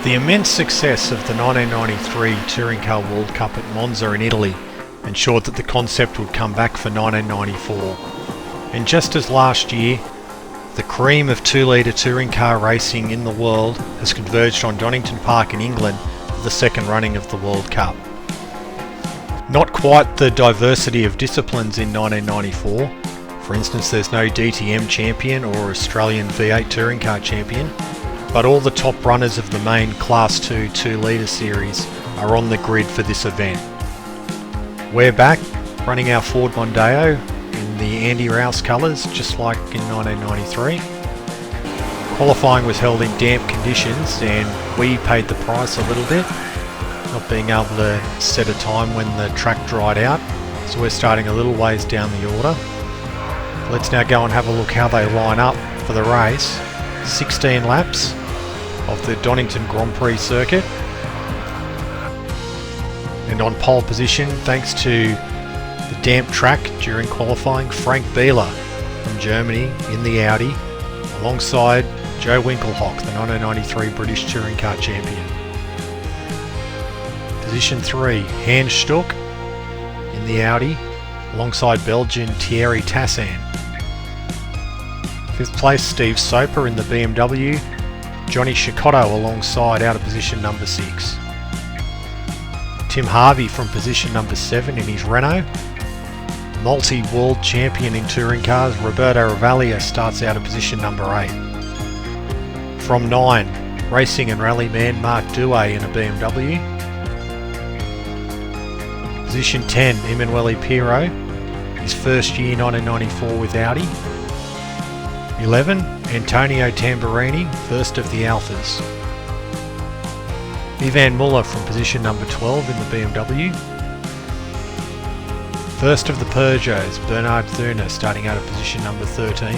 The immense success of the 1993 Touring Car World Cup at Monza in Italy ensured that the concept would come back for 1994. And just as last year, the cream of 2-litre touring car racing in the world has converged on Donington Park in England for the second running of the World Cup. Not quite the diversity of disciplines in 1994. For instance, there's no DTM champion or Australian V8 touring car champion, but all the top runners of the main Class 2 2-litre series are on the grid for this event. We're back, running our Ford Mondeo in the Andy Rouse colours, just like in 1993. Qualifying was held in damp conditions and we paid the price a little bit, not being able to set a time when the track dried out, so we're starting a little ways down the order. Let's now go and have a look how they line up for the race. 16 laps of the Donington Grand Prix circuit, and on pole position, thanks to the damp track during qualifying, Frank Bieler from Germany in the Audi, alongside Joe Winkelhock, the 1993 British Touring Car Champion. Position 3, Hans Stuck in the Audi, alongside Belgian Thierry Tassan. 5th place, Steve Soper in the BMW, Johnny Cecotto alongside out of position number 6. Tim Harvey from position number 7 in his Renault. Multi-world champion in touring cars, Roberto Ravaglia starts out of position number 8. From 9, racing and rally man Mark Douay in a BMW. Position 10, Emanuele Pirro, his first year 1994 with Audi. 11, Antonio Tamburini, first of the Alphas. Ivan Muller from position number 12 in the BMW. First of the Peugeots, Bernard Thurner starting out of position number 13.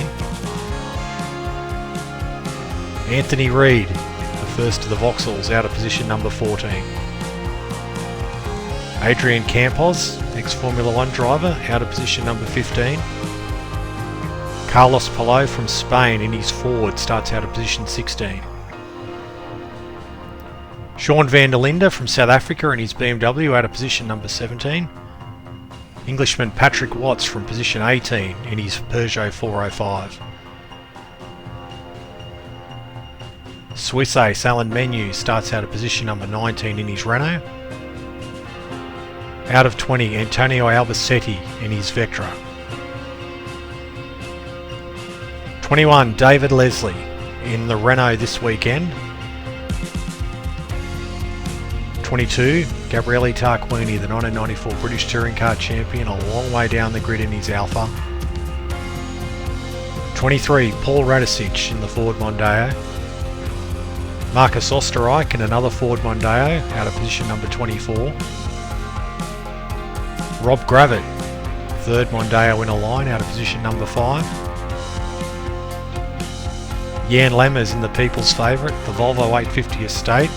Anthony Reid, the first of the Vauxhalls, out of position number 14. Adrian Campos, ex-Formula 1 driver, out of position number 15. Carlos Palou from Spain in his Ford starts out of position 16. Sean van der Linde from South Africa in his BMW out of position number 17. Englishman Patrick Watts from position 18 in his Peugeot 405. Swiss ace Alan Menu starts out of position number 19 in his Renault. Out of 20, Antonio Albacete in his Vectra. 21, David Leslie in the Renault this weekend. 22, Gabriele Tarquini, the 1994 British Touring Car Champion, a long way down the grid in his Alfa. 23, Paul Radicic in the Ford Mondeo. Marcus Osterreich in another Ford Mondeo, out of position number 24. Rob Gravett, third Mondeo in a line, out of position number 5. Jan Lammers in the people's favourite, the Volvo 850 Estate.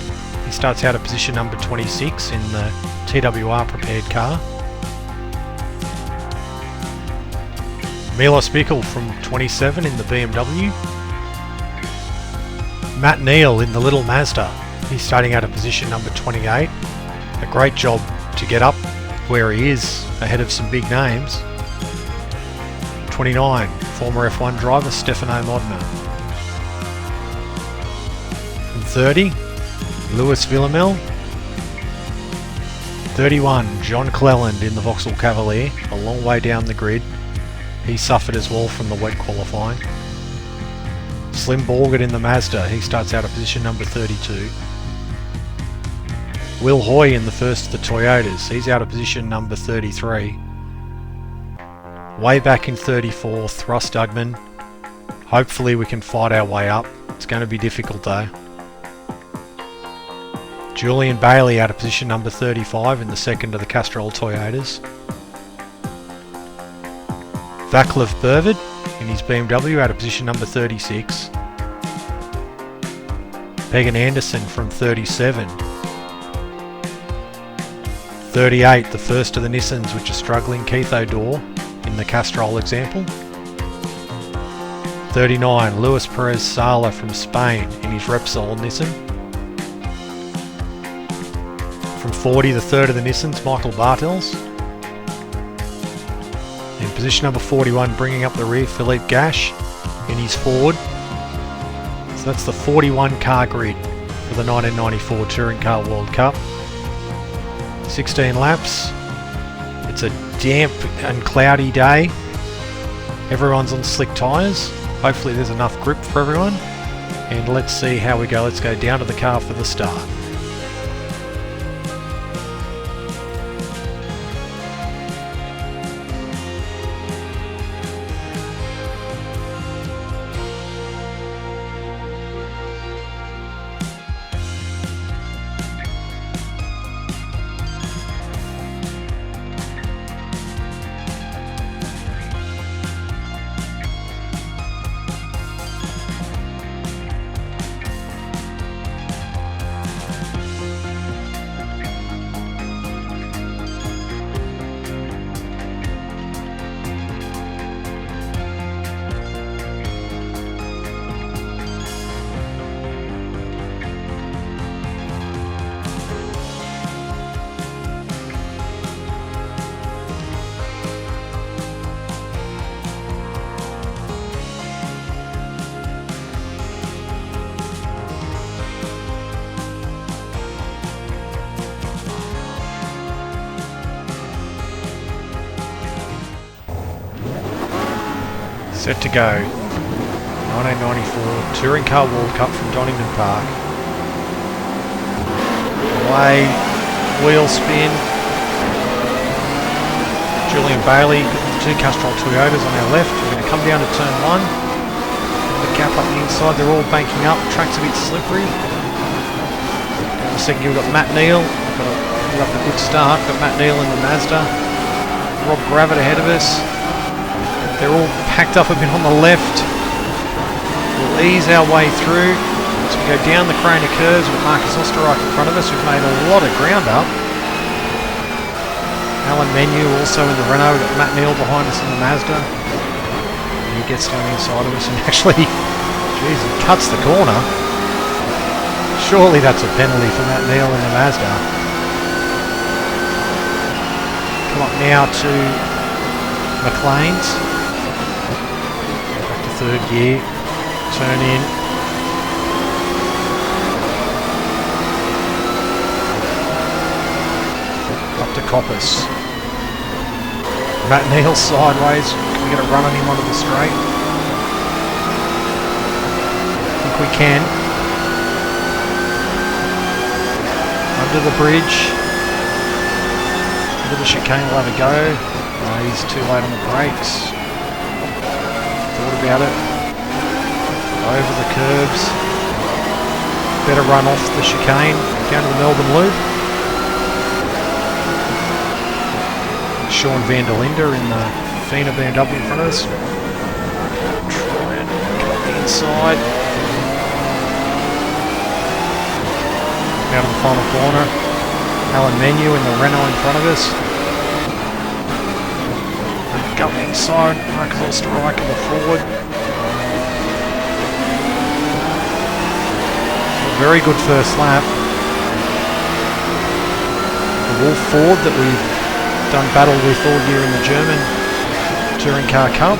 He starts out of position number 26 in the TWR prepared car. Milos Bickel from 27 in the BMW. Matt Neal in the little Mazda. He's starting out of position number 28. A great job to get up where he is ahead of some big names. 29, former F1 driver Stefano Modena. 30, Lewis Villamel. 31, John Cleland in the Vauxhall Cavalier, a long way down the grid. He suffered as well from the wet qualifying. Slim Borgert in the Mazda, he starts out of position number 32. Will Hoy in the first of the Toyotas, he's out of position number 33. Way back in 34th, Russ Dougman. Hopefully we can fight our way up. It's going to be difficult though. Julian Bailey out of position number 35 in the second of the Castrol Toyotas. Vaclav Burvid in his BMW out of position number 36. Pegan Anderson from 37. 38, the first of the Nissans which are struggling, Keith O'Dore in the Castrol example. 39, Luis Perez Sala from Spain in his Repsol Nissan. From 40, the third of the Nissans, Michael Bartels. In position number 41, bringing up the rear, Philippe Gash in his Ford. So that's the 41 car grid for the 1994 Touring Car World Cup. 16 laps. It's a damp and cloudy day. Everyone's on slick tyres. Hopefully there's enough grip for everyone. And let's see how we go. Let's go down to the car for the start. Set to go. 1994 Touring Car World Cup from Donington Park. Away, wheel spin. Julian Bailey, two Castrol Toyotas on our left. We're going to come down to turn 1. The gap up the inside, they're all banking up. Track's a bit slippery. Down the second gear, we've got Matt Neal. Got a good start. Got Matt Neal in the Mazda. Rob Gravitt ahead of us. They're all packed up a bit on the left. We'll ease our way through as we go down the Craner curves with Marcus Osterreich in front of us. We've made a lot of ground up. Alan Menu also in the Renault. We've got Matt Neal behind us in the Mazda. And he gets down the inside of us and actually, geez, he cuts the corner. Surely that's a penalty for Matt Neal in the Mazda. Come up now to McLean's. Third gear, turn in. Up to Coppice. Matt Neal sideways. Can we get a run on him onto the straight? I think we can. Under the bridge. Into the chicane, we'll have a go. Oh, he's too late on the brakes. About it, over the curbs, better run off the chicane, down to the Melbourne Loop. Sean van der Linde in the Fina BMW in front of us. Try and come up the inside. Out of the final corner, Alan Menu in the Renault in front of us. Go inside, Marcus Osterreich in the forward. Very good first lap. The Wolf Ford that we've done battle with all year in the German Touring Car Cup.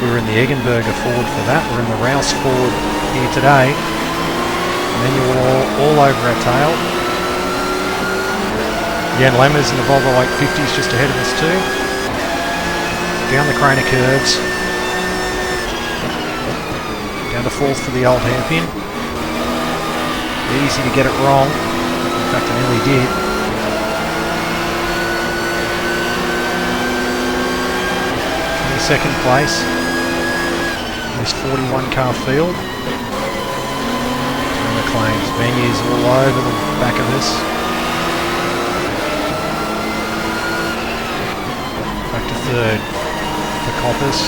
We were in the Eggenberger Ford for that. We're in the Rouse Ford here today. And then you're all over our tail. Jan Lammers in the Volvo 850s just ahead of us too. Down the Craner curves. Down to fourth for the old hairpin. Easy to get it wrong. In fact, I nearly did. In the second place, in this 41 car field. Doing the claims. Venues all over the back of us. Third for Coppice.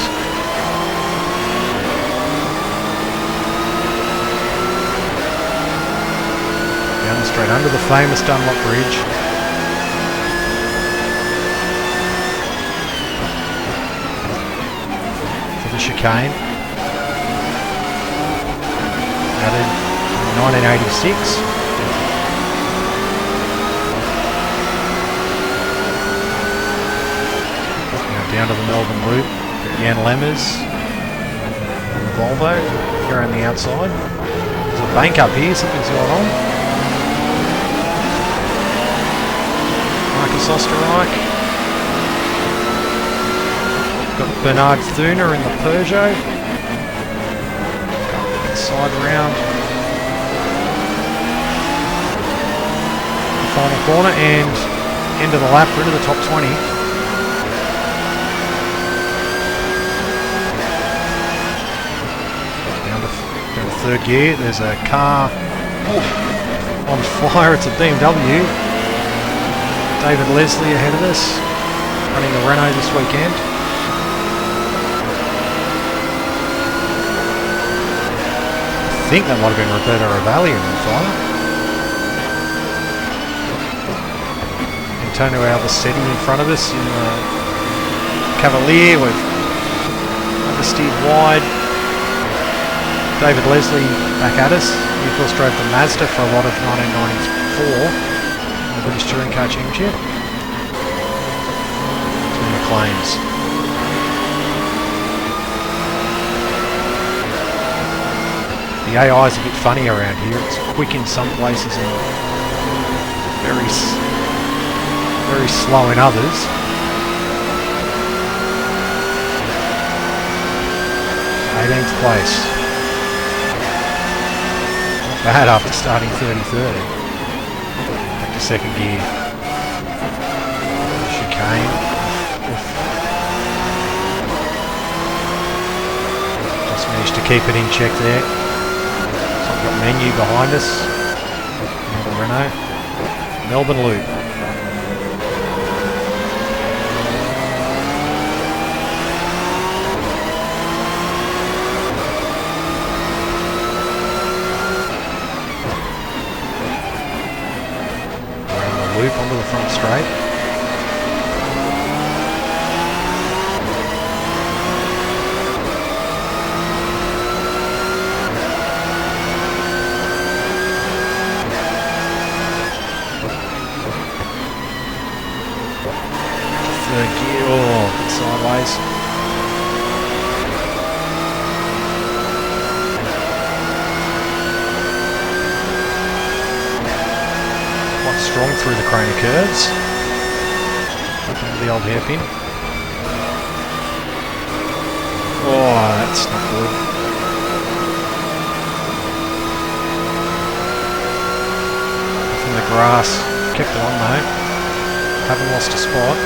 Down the straight under the famous Dunlop Bridge. For the chicane. Added in 1986. down to the Melbourne Loop. Jan Lemmers on the Volvo, here on the outside. There's a bank up here, something's going on. Marcus Osterreich. Got Bernard Thuner in the Peugeot. Side round. The final corner and end of the lap, rid of the top 20. Down to third gear. There's a car on fire. It's a BMW. David Leslie ahead of us, running the Renault this weekend. I think that might have been Roberto Ravalli on fire. Antonio Albacete in front of us in the Cavalier. We've understeered wide. David Leslie back at us. He of course drove the Mazda for a lot of 1994 in the British Touring Car Championship. Two McLeans. The AI is a bit funny around here. It's quick in some places and very slow in others. 18th place. Not bad after starting 33rd. Back to second gear. Chicane. Just managed to keep it in check there. Got menu behind us. Another Renault. Melbourne Loop. Around the loop onto the front straight. Sideways. Quite strong through the corner curves. The old hairpin. Oh, that's not good. From the grass. Kept it on though. Haven't lost a spot.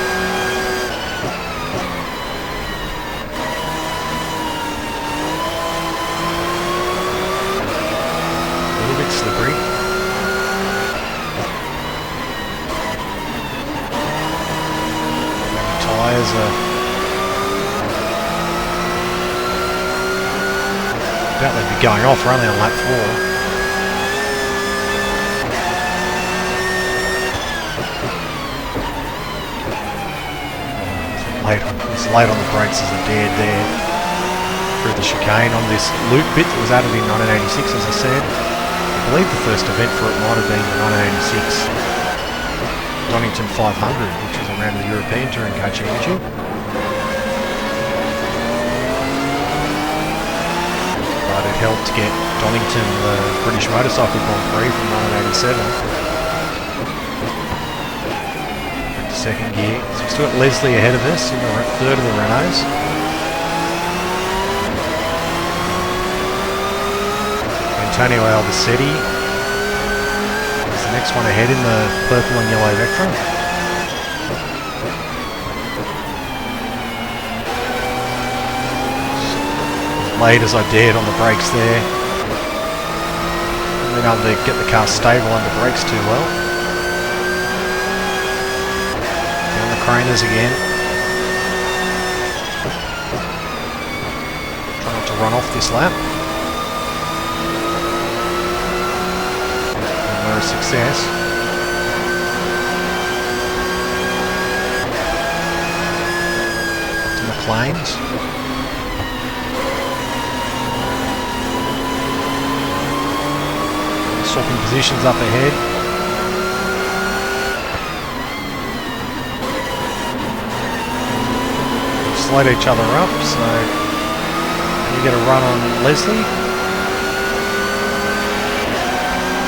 Slippery. Maybe tyres are about to be going off. We're only on lap 4. It's late on the brakes as a dead there through the chicane on this loop bit that was added in 1986, as I said. I believe the first event for it might have been the 1986 Donington 500, which was around the European Touring Car Championship. But it helped get Donington the British Motorcycle Grand Prix from 1987. Back to second gear. So we've still got Leslie ahead of us in the third of the Renaults. Antonio Albacete is the next one ahead in the purple and yellow Vectra. As late as I dared on the brakes there. I've been able to get the car stable under brakes too well. Down the craners again. Try not to run off this lap. A success. To McLean's. Swapping positions up ahead. slowed each other up, so you get a run on Leslie?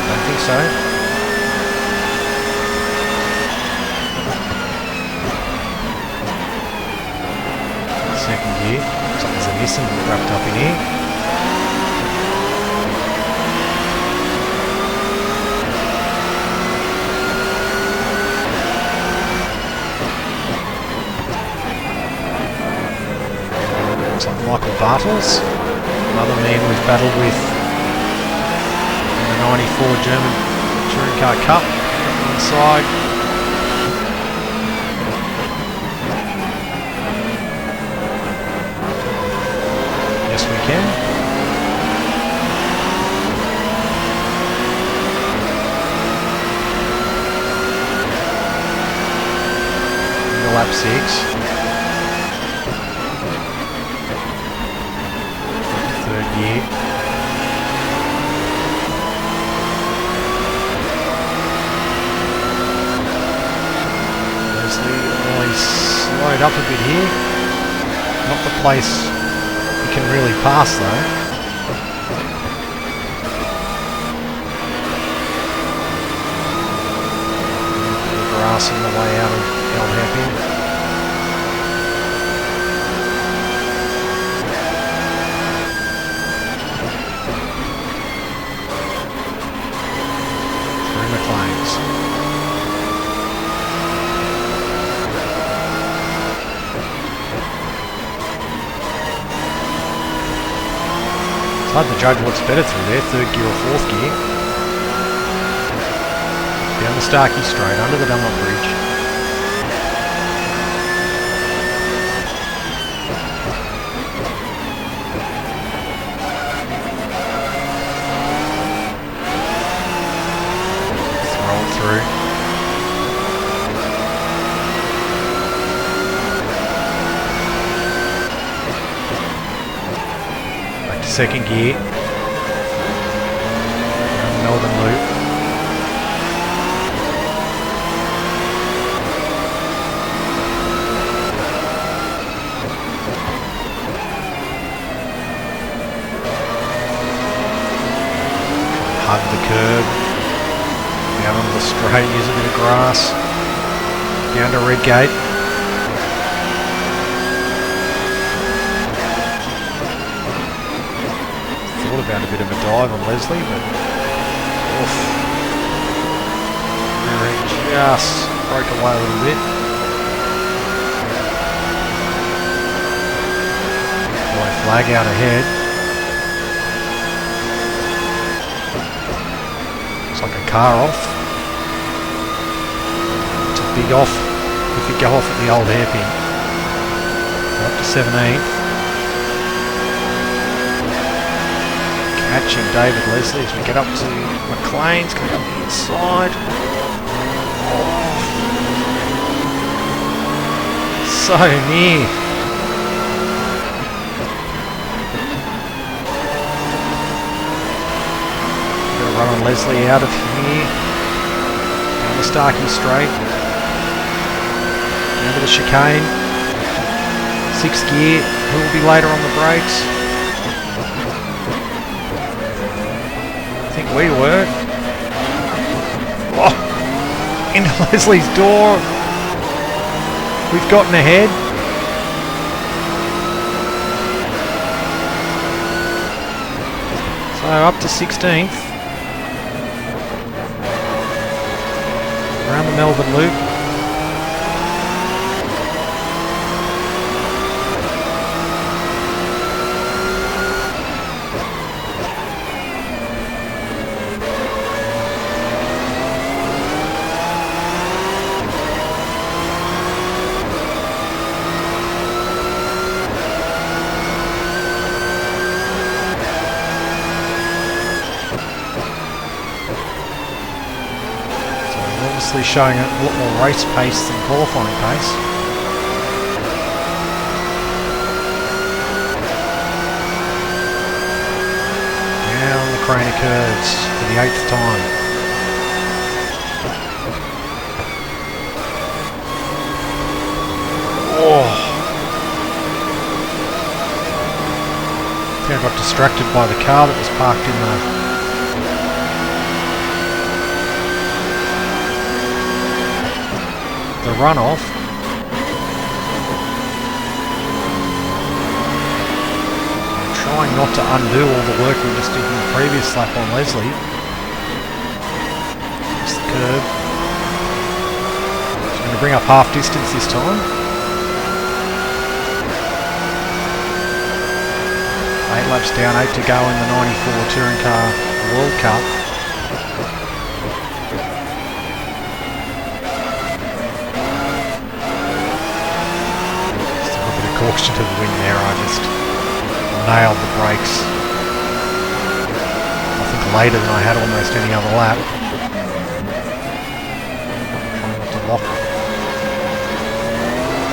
Don't think so. Second gear. Looks like there's a Nissan wrapped up in here. Looks like Michael Bartels, another man we've battled with in the 94 German Touring Car Cup. Inside. Yes, we can. Into lap 6. Third gear. Leslie really slowed up a bit here. Not the place you can really pass though. Grass on the way out of El Happy. Through McLean's. It's hard to judge what's better through there, third gear or fourth gear. Down the Starkey Straight, under the Dunlop Bridge. Roll through. Back to second gear. Around the Melbourne Loop. Hug the curb. Down on the straight, use a bit of grass. Down to Redgate. Thought about a bit of a dive on Leslie, but oof. Just broke away a little bit. White flag out ahead. Looks like a car off. It's a big off if you go off at the old hairpin. We're up to 17th. Catching David Leslie as we get up to McLean's, coming up the inside. Oh. So near. Run on Leslie out of here, down the Starkey Straight, down to the chicane, 6th gear, who will be later on the brakes? I think we were. Oh, into Leslie's door, we've gotten ahead. So up to 16th. Around the Melbourne Loop. Showing a lot more race pace than qualifying pace. Down the Craner curves for the 8th time. Oh, I think I got distracted by the car that was parked in the runoff. I'm trying not to undo all the work we just did in the previous lap on Leslie. Just the curb. Just going to bring up half distance this time. 8 laps down, 8 to go in the 94 Touring Car World Cup. Just a little bit of caution to the wind there. I just nailed the brakes. I think later than I had almost any other lap. Trying not to lock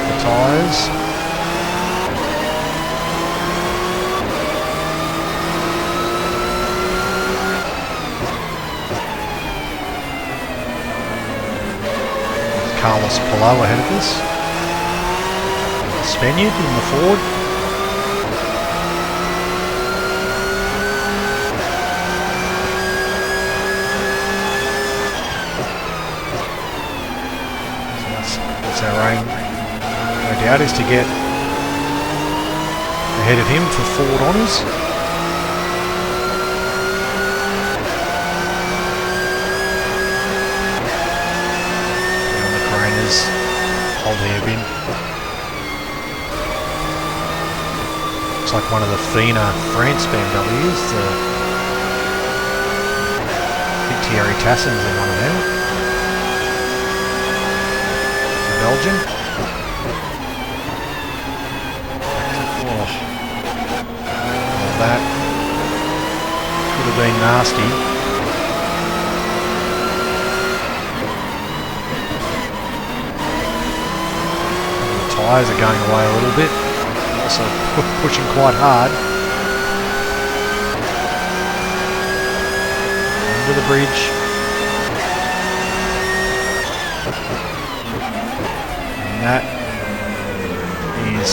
the tyres. Carlos Palou ahead of us. Spaniard in the Ford. So that's our aim, no doubt, is to get ahead of him for Ford honours. Hold the hairpin. Looks like one of the Fina France BMWs. I think Thierry Tassin's in one of them. The Belgian. Oh, that could have been nasty. Tyres are going away a little bit, also pushing quite hard. Under the bridge. And that is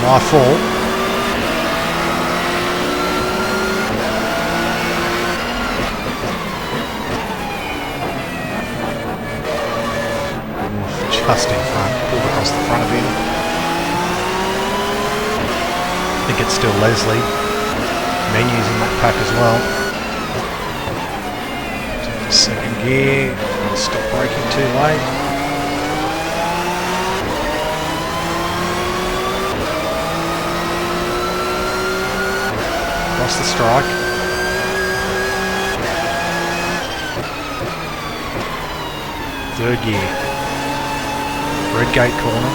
my fault. Just in front, pulled across the front of him. I think it's still Leslie. Menu's in that pack as well. Second gear, stop braking too late. Across the strike. Third gear. Red gate corner.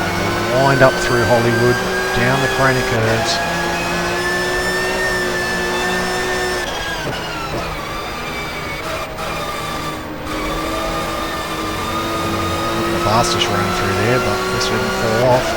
And we'll wind up through Hollywood, down the Craner curves. The fastest run through there, but this didn't fall off.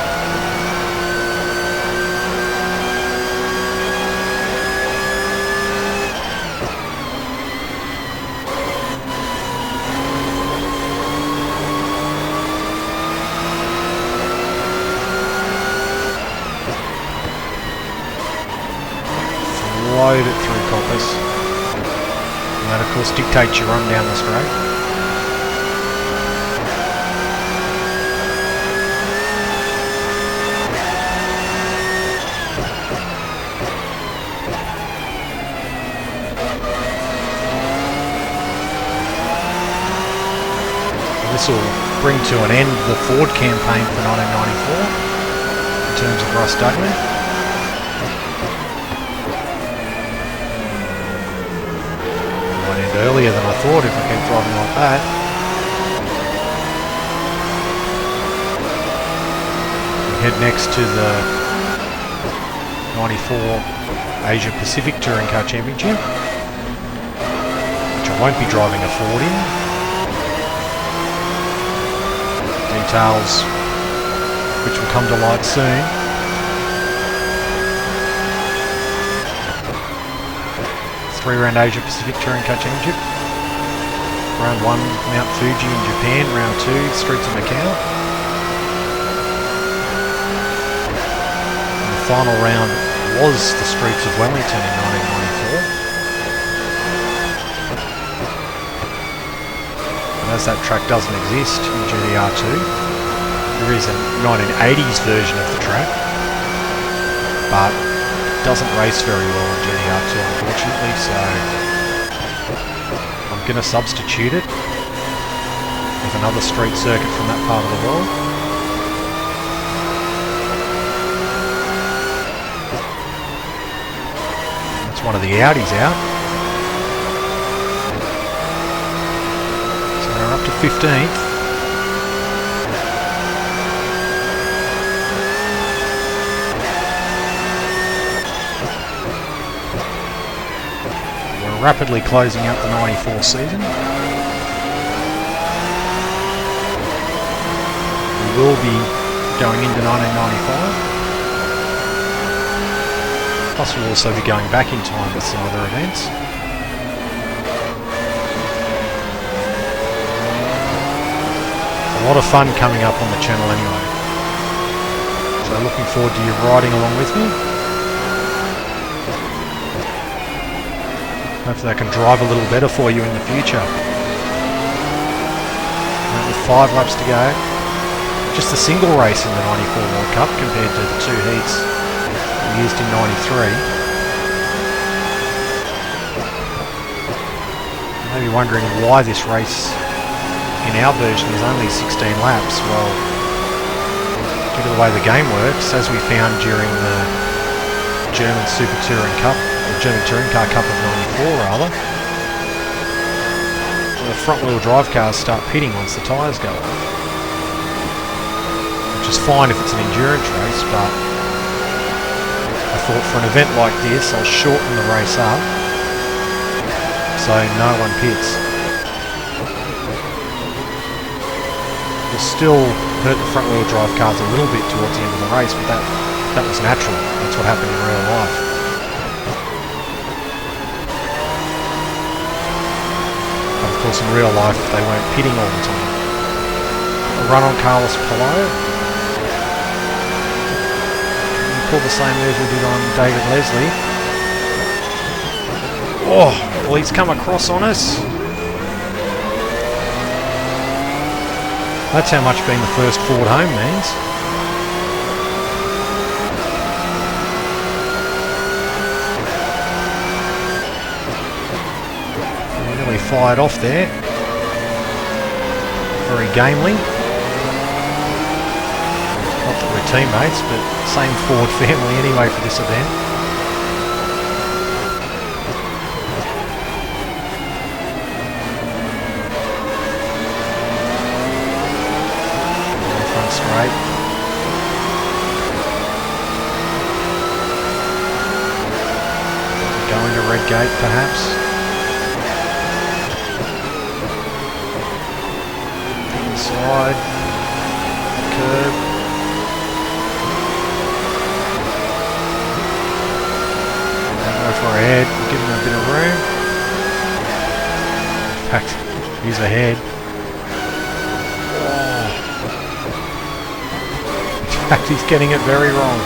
Load it through Coppice, and that of course dictates your run down the straight. This will bring to an end the Ford campaign for 1994 in terms of Russ Dougman. Earlier than I thought if I kept driving like that. We head next to the 94 Asia Pacific Touring Car Championship, which I won't be driving a Ford in. Details which will come to light soon. 3-round Asia Pacific Touring Car Championship. Round 1, Mount Fuji in Japan. Round 2, Streets of Macau. And the final round was the Streets of Wellington in 1994. And as that track doesn't exist in GTR2, there is a 1980s version of the track, but it doesn't race very well in GTR2 unfortunately, so I'm going to substitute it with another street circuit from that part of the world. That's one of the Audis out. So we're up to 15th. Rapidly closing out the 94 season. We will be going into 1995. Plus we'll also be going back in time with some other events. A lot of fun coming up on the channel anyway. So looking forward to you riding along with me. Hopefully I can drive a little better for you in the future. With 5 laps to go. Just a single race in the 94 World Cup compared to the 2 heats we used in 93. You may be wondering why this race in our version is only 16 laps. Well, due to the way the game works, as we found during the German Super Touring Cup, the German Touring Car Cup of 94 rather, the front wheel drive cars start pitting once the tyres go off. Which is fine if it's an endurance race, but I thought for an event like this I'll shorten the race up so no one pits. We'll still hurt the front wheel drive cars a little bit towards the end of the race, but that was natural. That's what happened in real life. Of course, in real life they weren't pitting all the time. A run on Carlos Pillow. We pull the same move we did on David Leslie. Oh, well, he's come across on us. That's how much being the first Ford home means. Nearly fired off there. Very gamely. Not that we're teammates, but same Ford family anyway for this event. Front straight. Go into red gate perhaps. Inside. Curb. Go for a head, give him a bit of room. In fact, he's ahead. In fact, he's getting it very wrong.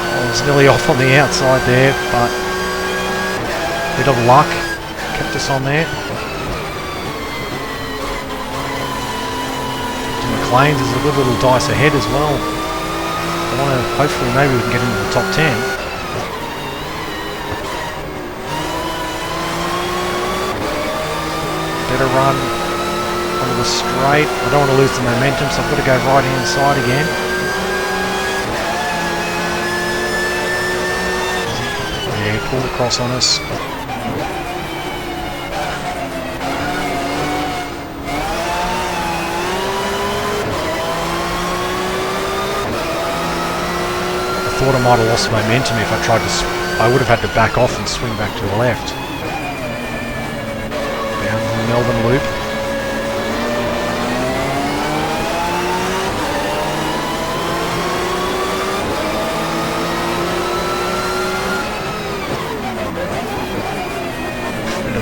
I was nearly off on the outside there, but a bit of luck kept us on there. McLean's is a good little dice ahead as well. I want to, hopefully maybe we can get into the top 10. Better run onto the straight. I don't want to lose the momentum, so I've got to go right hand side again. Yeah, pulled across on us. I thought I might have lost momentum if I tried to. I would have had to back off and swing back to the left. Down the Melbourne loop.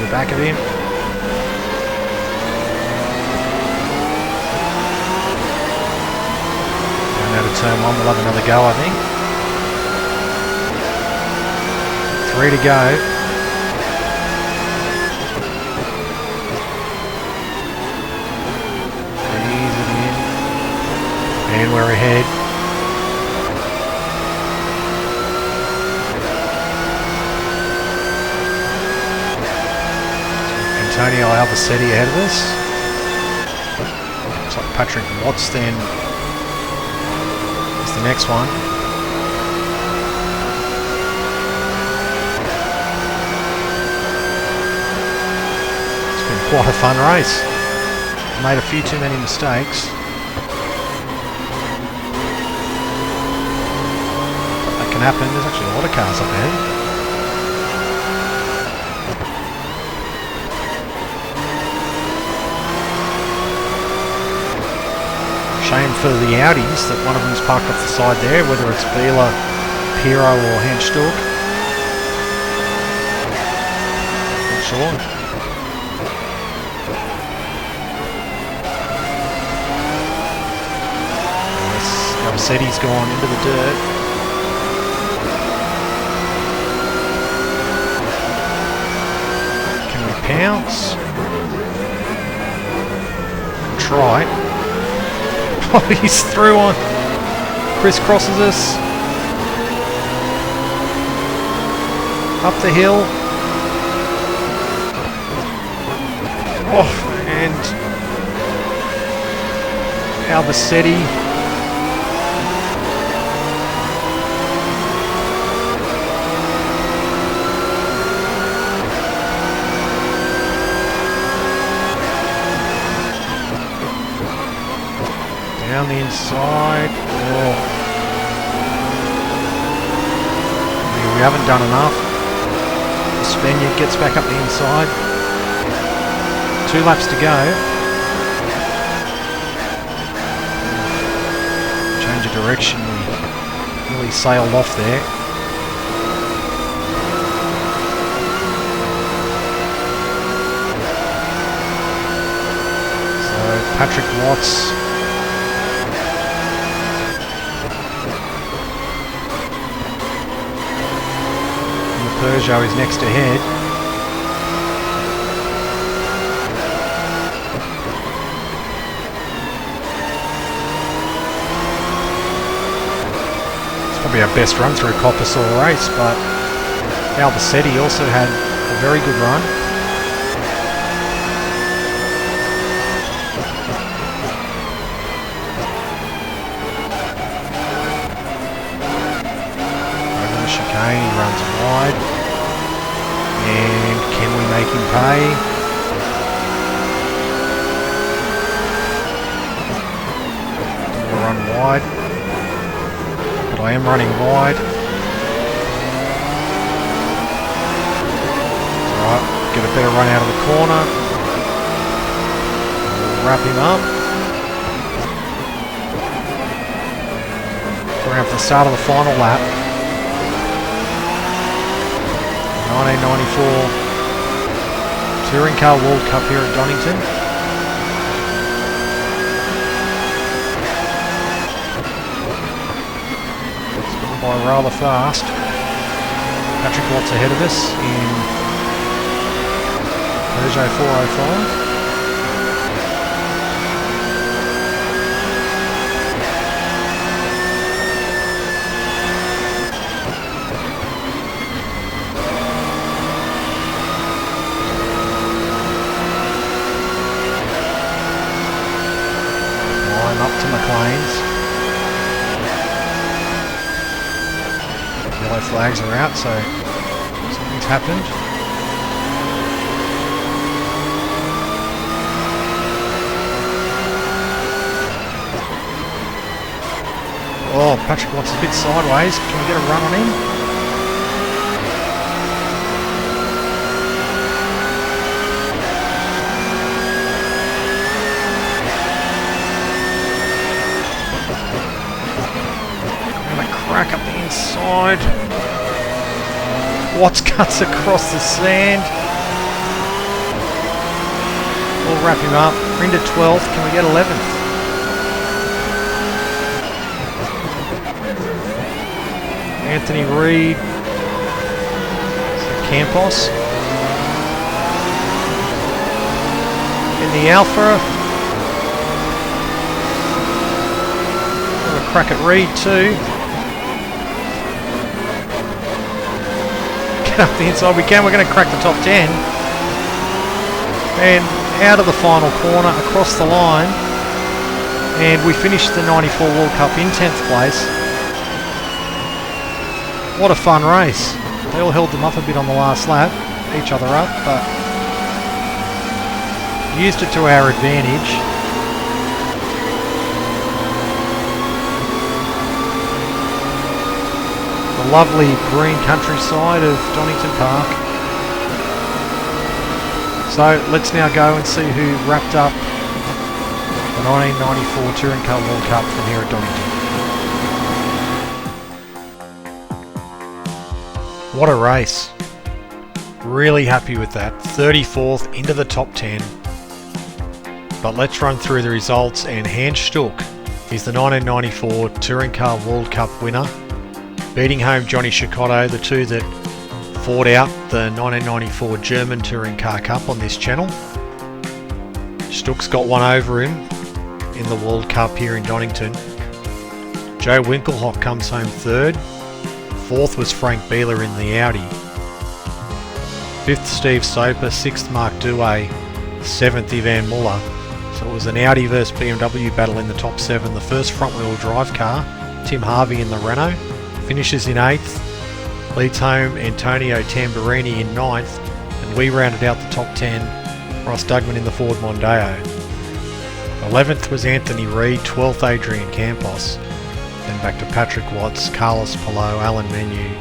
the back of him. Down out of turn 1, we'll have another go, I think. 3 to go. Ease it in. And we're ahead. Antonio Albacete ahead of us. Looks like Patrick Watts then is the next one. It's been quite a fun race. Made a few too many mistakes. But that can happen. There's actually a lot of cars up ahead. Shame for the Audis that one of them's parked off the side there, whether it's Beeler, Piro or Handstork. Not sure. Albacete's gone into the dirt. Can we pounce? Try. Oh, he's through on. Crisscrosses us. Up the hill. Oh, and Albacete. Down the inside. Oh. We haven't done enough. The Spaniard gets back up the inside. 2 laps to go. Change of direction. We really sailed off there. So Patrick Watts. Peugeot is next ahead. It's probably our best run through Coppice all race, but Albacete also had a very good run. Over the chicane, he runs wide. And can we make him pay? We'll run wide. But I am running wide. Alright, get a better run out of the corner. We'll wrap him up. We're around for the start of the final lap. 1994 Touring Car World Cup here at Donington. It's gone by rather fast. Patrick Watts ahead of us in Peugeot 405. Up to McLean's. Yellow flags are out, so something's happened. Oh, Patrick Watts a bit sideways. Can we get a run on him? Crack up the inside. Watts cuts across the sand. wrap him up. We're into 12th. Can we get 11th? Anthony Reid. Campos. In the Alpha. Have a crack at Reid too. Get up the inside we can. We're going to crack the top 10. And out of the final corner, across the line. And we finished the 94 World Cup in 10th place. What a fun race. They all held them up a bit on the last lap, each other up, but used it to our advantage. The lovely green countryside of Donington Park. So let's now go and see who wrapped up the 1994 Touring Car World Cup from here at Donington. What a race. Really happy with that. 34th into the top 10. But let's run through the results, and Hans Stuck is the 1994 Touring Car World Cup winner, beating home Johnny Cecotto, the two that fought out the 1994 German Touring Car Cup on this channel. Stuck's got one over him in the World Cup here in Donington. Joe Winkelhock comes home third. Fourth was Frank Beeler in the Audi. Fifth, Steve Soper. Sixth, Mark Douay. Seventh, Ivan Muller. So it was an Audi versus BMW battle in the top 7. The first front-wheel drive car, Tim Harvey in the Renault, finishes in 8th. Leads home Antonio Tamburini in 9th. And we rounded out the top 10. Russ Dougman in the Ford Mondeo. 11th was Anthony Reid. 12th, Adrian Campos. Then back to Patrick Watts, Carlos Palou, Alan Menu,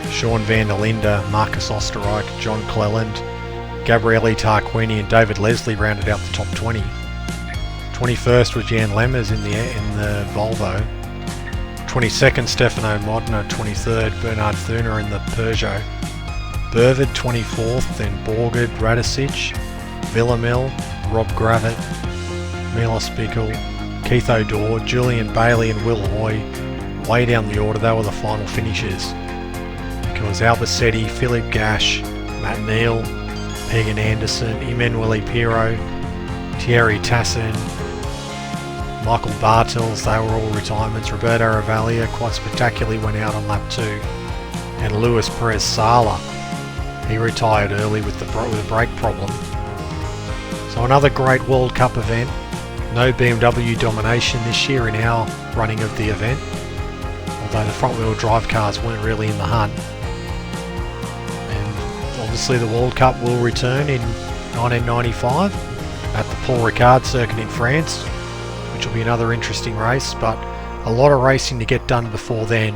Sean van der Linde, Marcus Osterreich, John Cleland, Gabriele Tarquini and David Leslie rounded out the top 20. 21st was Jan Lemmers in the Volvo. 22nd, Stefano Modena. 23rd, Bernard Thuner in the Peugeot. Burvid 24th, then Borgard, Radicic, Villamil, Rob Gravett, Milos Bickel, Keith O'Dore, Julian Bailey and Will Hoy. Way down the order, they were the final finishers. It was Albacete, Philip Gash, Matt Neal, Megan Anderson, Emanuele Pirro, Thierry Tassin, Michael Bartels, they were all retirements. Roberto Ravaglia quite spectacularly went out on lap 2. And Luis Perez Sala, he retired early with the brake problem. So another great World Cup event. No BMW domination this year in our running of the event, although the front-wheel drive cars weren't really in the hunt. And obviously the World Cup will return in 1995 at the Paul Ricard circuit in France, which will be another interesting race, but a lot of racing to get done before then.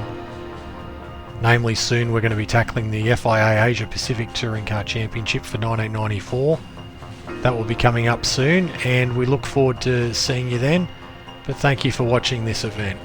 Namely, soon we're going to be tackling the FIA Asia Pacific Touring Car Championship for 1994. That will be coming up soon, and we look forward to seeing you then. But thank you for watching this event.